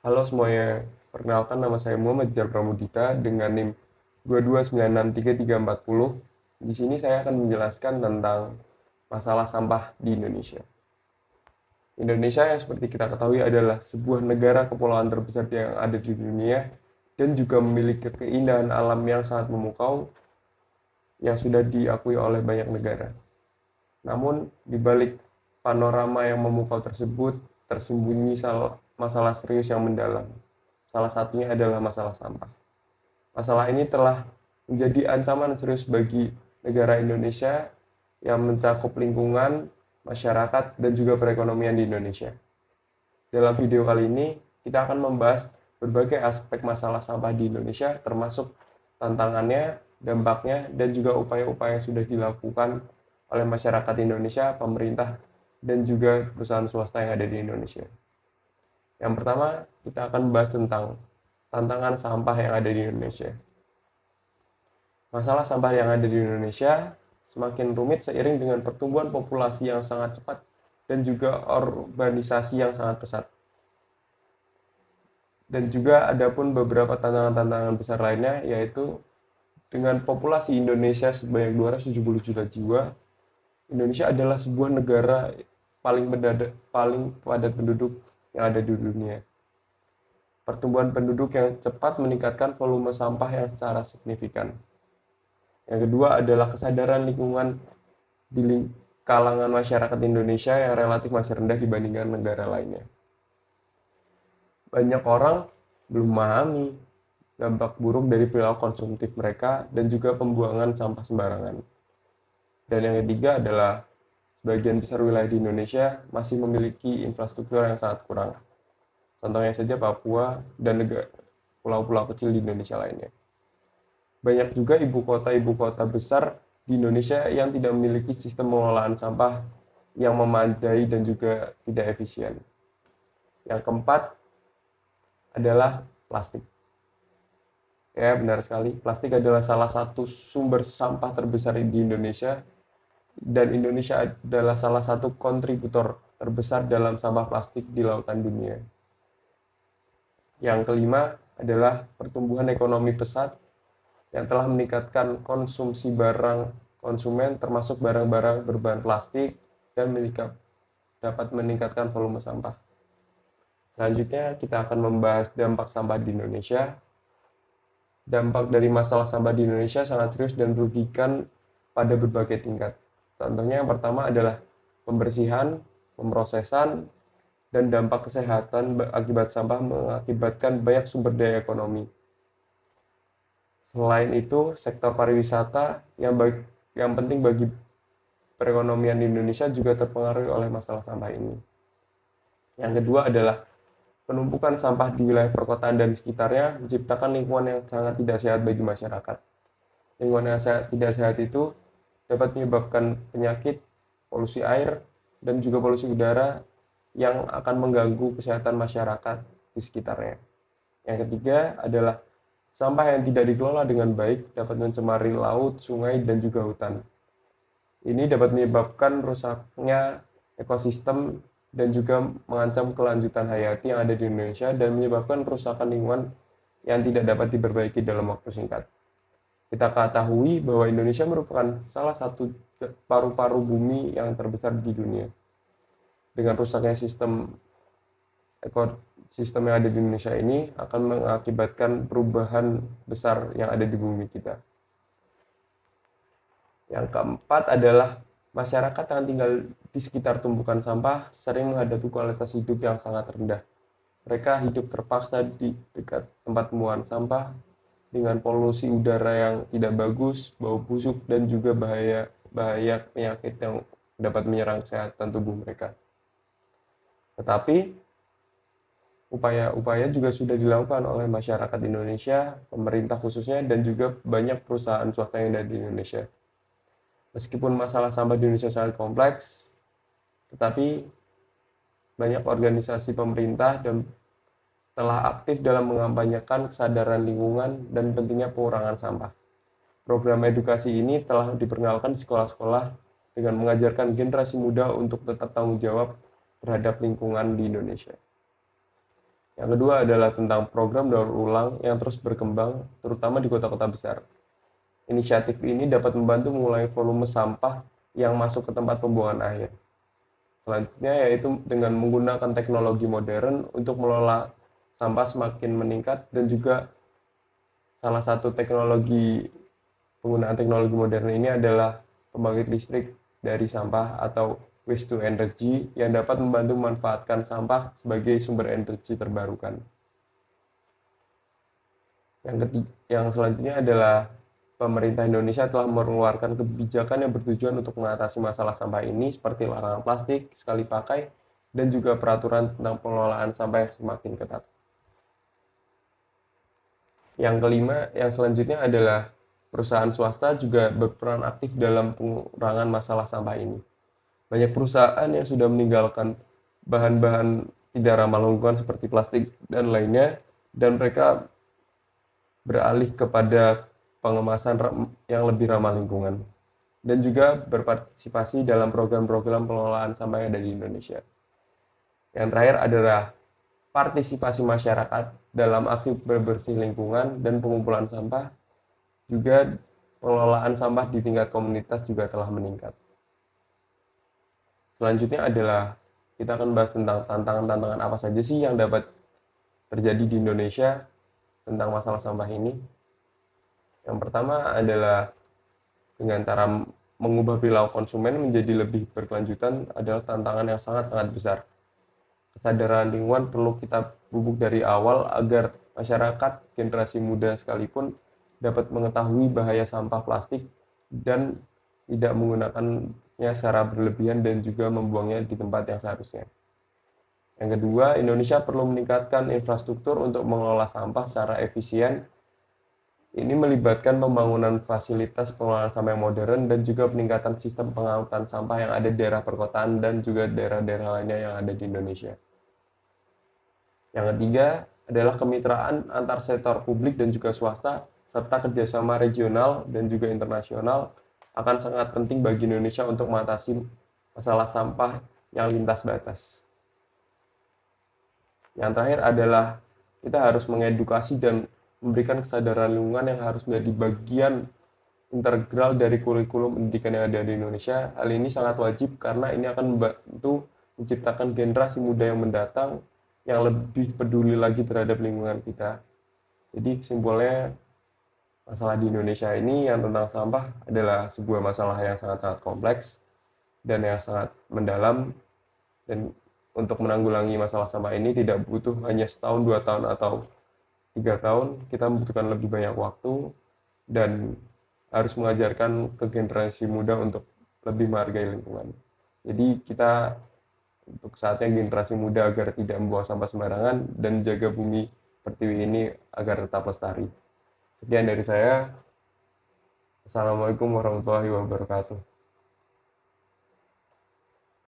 Halo semuanya, perkenalkan nama saya Muhammad Jar Pramudita dengan NIM 2296330. Di sini saya akan menjelaskan tentang masalah sampah di Indonesia. Indonesia yang seperti kita ketahui adalah sebuah negara kepulauan terbesar yang ada di dunia dan juga memiliki keindahan alam yang sangat memukau yang sudah diakui oleh banyak negara. Namun, di balik panorama yang memukau tersebut, tersembunyi masalah serius yang mendalam. Salah satunya adalah masalah sampah. Masalah ini telah menjadi ancaman serius bagi negara Indonesia yang mencakup lingkungan, masyarakat, dan juga perekonomian di Indonesia. Dalam video kali ini, kita akan membahas berbagai aspek masalah sampah di Indonesia, termasuk tantangannya, dampaknya, dan juga upaya-upaya yang sudah dilakukan oleh masyarakat Indonesia, pemerintah, dan juga perusahaan swasta yang ada di Indonesia. Yang pertama, kita akan membahas tentang tantangan sampah yang ada di Indonesia. Masalah sampah yang ada di Indonesia semakin rumit seiring dengan pertumbuhan populasi yang sangat cepat dan juga urbanisasi yang sangat pesat. Dan juga ada pun beberapa tantangan-tantangan besar lainnya, yaitu dengan populasi Indonesia sebanyak 270 juta jiwa, Indonesia adalah sebuah negara paling padat penduduk yang ada di dunia. Pertumbuhan penduduk yang cepat meningkatkan volume sampah yang secara signifikan. Yang kedua adalah kesadaran lingkungan di kalangan masyarakat Indonesia yang relatif masih rendah dibandingkan negara lainnya. Banyak orang belum memahami dampak buruk dari perilaku konsumtif mereka dan juga pembuangan sampah sembarangan. Dan yang ketiga adalah sebagian besar wilayah di Indonesia masih memiliki infrastruktur yang sangat kurang. Contohnya saja Papua dan pulau-pulau kecil di Indonesia lainnya. Banyak juga ibu kota besar di Indonesia yang tidak memiliki sistem pengelolaan sampah yang memadai dan juga tidak efisien. Yang keempat adalah plastik. Ya, benar sekali. Plastik adalah salah satu sumber sampah terbesar di Indonesia dan Indonesia adalah salah satu kontributor terbesar dalam sampah plastik di lautan dunia. Yang kelima adalah pertumbuhan ekonomi pesat yang telah meningkatkan konsumsi barang konsumen termasuk barang-barang berbahan plastik dan dapat meningkatkan volume sampah. Selanjutnya kita akan membahas dampak sampah di Indonesia. Dampak dari masalah sampah di Indonesia sangat serius dan merugikan pada berbagai tingkat. Contohnya yang pertama adalah pembersihan, pemrosesan, dan dampak kesehatan akibat sampah mengakibatkan banyak sumber daya ekonomi. Selain itu, sektor pariwisata yang penting bagi perekonomian di Indonesia juga terpengaruh oleh masalah sampah ini. Yang kedua adalah penumpukan sampah di wilayah perkotaan dan sekitarnya menciptakan lingkungan yang sangat tidak sehat bagi masyarakat. Lingkungan yang tidak sehat itu dapat menyebabkan penyakit, polusi air, dan juga polusi udara yang akan mengganggu kesehatan masyarakat di sekitarnya. Yang ketiga adalah sampah yang tidak dikelola dengan baik dapat mencemari laut, sungai, dan juga hutan. Ini dapat menyebabkan rusaknya ekosistem dan juga mengancam kelanjutan hayati yang ada di Indonesia dan menyebabkan kerusakan lingkungan yang tidak dapat diperbaiki dalam waktu singkat. Kita ketahui bahwa Indonesia merupakan salah satu paru-paru bumi yang terbesar di dunia. Dengan rusaknya ekosistem yang ada di Indonesia ini akan mengakibatkan perubahan besar yang ada di bumi kita. Yang keempat adalah masyarakat yang tinggal di sekitar tumpukan sampah sering menghadapi kualitas hidup yang sangat rendah. Mereka hidup terpaksa di dekat tempat pembuangan sampah dengan polusi udara yang tidak bagus, bau busuk, dan juga bahaya penyakit yang dapat menyerang kesehatan tubuh mereka. Tetapi upaya-upaya juga sudah dilakukan oleh masyarakat Indonesia, pemerintah khususnya, dan juga banyak perusahaan swasta yang ada di Indonesia. Meskipun masalah sampah di Indonesia sangat kompleks, tetapi banyak organisasi pemerintah dan telah aktif dalam mengampanyekan kesadaran lingkungan dan pentingnya pengurangan sampah. Program edukasi ini telah diperkenalkan di sekolah-sekolah dengan mengajarkan generasi muda untuk tetap tanggung jawab terhadap lingkungan di Indonesia. Yang kedua adalah tentang program daur ulang yang terus berkembang, terutama di kota-kota besar. Inisiatif ini dapat membantu mengurangi volume sampah yang masuk ke tempat pembuangan akhir. Selanjutnya yaitu dengan menggunakan teknologi modern untuk mengelola sampah semakin meningkat, dan juga salah satu penggunaan teknologi modern ini adalah pembangkit listrik dari sampah atau waste to energy yang dapat membantu memanfaatkan sampah sebagai sumber energi terbarukan. Yang selanjutnya adalah pemerintah Indonesia telah mengeluarkan kebijakan yang bertujuan untuk mengatasi masalah sampah ini, seperti larangan plastik sekali pakai dan juga peraturan tentang pengelolaan sampah yang semakin ketat. Yang kelima, yang selanjutnya adalah perusahaan swasta juga berperan aktif dalam pengurangan masalah sampah ini. Banyak perusahaan yang sudah meninggalkan bahan-bahan tidak ramah lingkungan seperti plastik dan lainnya, dan mereka beralih kepada pengemasan yang lebih ramah lingkungan, dan juga berpartisipasi dalam program-program pengelolaan sampah yang ada di Indonesia. Yang terakhir adalah partisipasi masyarakat dalam aksi bersih lingkungan dan pengumpulan sampah. Juga pengelolaan sampah di tingkat komunitas juga telah meningkat. Selanjutnya adalah kita akan bahas tentang tantangan-tantangan apa saja sih yang dapat terjadi di Indonesia tentang masalah sampah ini. Yang pertama adalah dengan cara mengubah perilaku konsumen menjadi lebih berkelanjutan adalah tantangan yang sangat-sangat besar. Kesadaran lingkungan perlu kita pupuk dari awal agar masyarakat generasi muda sekalipun dapat mengetahui bahaya sampah plastik dan tidak menggunakannya secara berlebihan dan juga membuangnya di tempat yang seharusnya. Yang kedua, Indonesia perlu meningkatkan infrastruktur untuk mengelola sampah secara efisien. Ini melibatkan pembangunan fasilitas pengelolaan sampah yang modern dan juga peningkatan sistem pengangkutan sampah yang ada di daerah perkotaan dan juga daerah-daerah lainnya yang ada di Indonesia. Yang ketiga adalah kemitraan antar sektor publik dan juga swasta, serta kerjasama regional dan juga internasional akan sangat penting bagi Indonesia untuk mengatasi masalah sampah yang lintas batas. Yang terakhir adalah kita harus mengedukasi dan memberikan kesadaran lingkungan yang harus menjadi bagian integral dari kurikulum pendidikan yang ada di Indonesia. Hal ini sangat wajib karena ini akan membantu menciptakan generasi muda yang mendatang yang lebih peduli lagi terhadap lingkungan kita. Jadi kesimpulannya, masalah di Indonesia ini yang tentang sampah adalah sebuah masalah yang sangat-sangat kompleks dan yang sangat mendalam, dan untuk menanggulangi masalah sampah ini tidak butuh hanya setahun, 2 tahun, atau 3 tahun. Kita membutuhkan lebih banyak waktu dan harus mengajarkan ke generasi muda untuk lebih menghargai lingkungan. Jadi kita untuk saatnya generasi muda agar tidak membuang sampah sembarangan dan jaga bumi pertiwi ini agar tetap lestari. Sekian dari saya. Assalamualaikum warahmatullahi wabarakatuh.